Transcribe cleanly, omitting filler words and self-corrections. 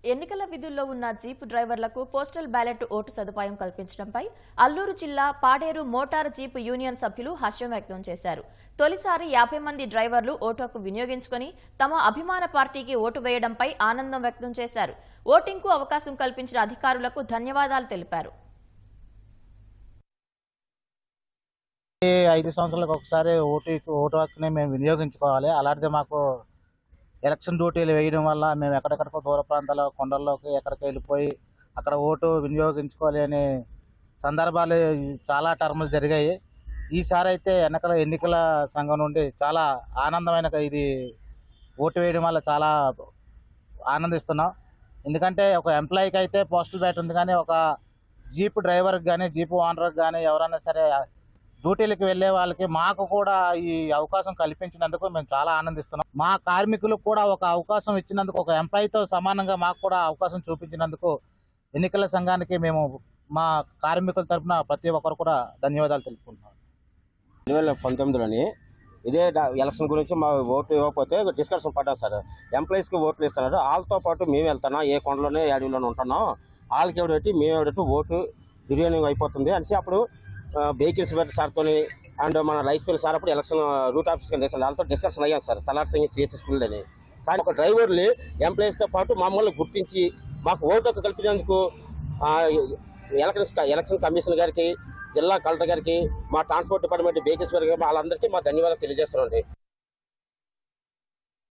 ఎన్నికల విధుల్లో ఉన్న జీప్ డ్రైవర్లకు పోస్టల్ బ్యాలెట్ ఓటు సదుపాయం కల్పించడంపై అల్లూరు జిల్లా పాడేరు మోటార్ జీప్ యూనియన్ సభ్యులు హర్షం వ్యక్తం చేశారు. తొలిసారి 50 మంది డ్రైవర్లు ఓటు హక్కు వినియోగించుకుని తమ అభిమాన పార్టీకి ఓటు వేయడంపై ఆనందం వ్యక్తం చేశారు. ఓటింగ్కు అవకాశం కల్పించిన అధికారులకు ధన్యవాదాలు తెలిపారు. 5 సంవత్సరాలకు ఒకసారి ఓటు హక్కుని మేము వినియోగించుకోవాలి. అలాంటిది మాకు ఎలక్షన్ డ్యూటీలు వేయడం వల్ల మేము ఎక్కడెక్కడికో దూర ప్రాంతాల కొండల్లోకి ఎక్కడికి వెళ్ళిపోయి అక్కడ ఓటు వినియోగించుకోవాలి అనే సందర్భాలు చాలా టర్ములు జరిగాయి. ఈసారి అయితే ఎన్నికల సంఘం నుండి చాలా ఆనందమైన ఇది ఓటు వేయడం వల్ల చాలా ఆనందిస్తున్నాం. ఎందుకంటే ఒక ఎంప్లాయీకి అయితే పోస్టల్ బ్యాలెట్ ఉంది, కానీ ఒక జీప్ డ్రైవర్కి కానీ జీప్ ఓనర్కి కానీ ఎవరైనా సరే డ్యూటీలకు వెళ్ళే వాళ్ళకి మాకు కూడా ఈ అవకాశం కల్పించినందుకు మేము చాలా ఆనందిస్తున్నాం. మా కార్మికులకు కూడా ఒక అవకాశం ఇచ్చినందుకు, ఒక ఎంప్లాయీతో సమానంగా మాకు కూడా అవకాశం చూపించినందుకు ఎన్నికల సంఘానికి మేము మా కార్మికుల తరఫున ప్రతి ఒక్కరు కూడా ధన్యవాదాలు తెలుపుకుంటున్నాం. 2019లోని ఇదే ఎలక్షన్ గురించి మా ఓటు ఇవ్వకపోతే డిస్కషన్ పడ్డా సార్. ఎంప్లాయీస్కి ఓట్లు ఇస్తున్నారు, వాళ్ళతో పాటు మేము వెళ్తున్నాం, ఏ కొండలోనే అడవిలోనే ఉంటున్నాం, వాళ్ళకి ఎవడెట్టి మేము ఎవడెట్టు ఓటు దుర్వినియోగం అయిపోతుంది అనేసి అప్పుడు వెహికల్స్ పెట్టి సార్తో అండ్ మన రైస్ మిల్ సార్ అప్పుడు ఎలక్షన్ రూట్ ఆఫీస్కి చేశారు. వాళ్ళతో డిస్కషన్ అయ్యాను సార్, తలాట్ సింగ్ సిఎస్ఎస్ స్కూల్ అని. కానీ ఒక డ్రైవర్ని ఎంప్లాయీస్తో పాటు మమ్మల్ని గుర్తించి మాకు ఓటు హక్కు కల్పించేందుకు ఎలక్షన్ కమిషన్ గారికి, జిల్లా కలెక్టర్ గారికి, మా ట్రాన్స్పోర్ట్ డిపార్ట్మెంట్ వెహికల్స్ గారికి వాళ్ళందరికీ మా ధన్యవాదాలు తెలియజేస్తున్నాండి.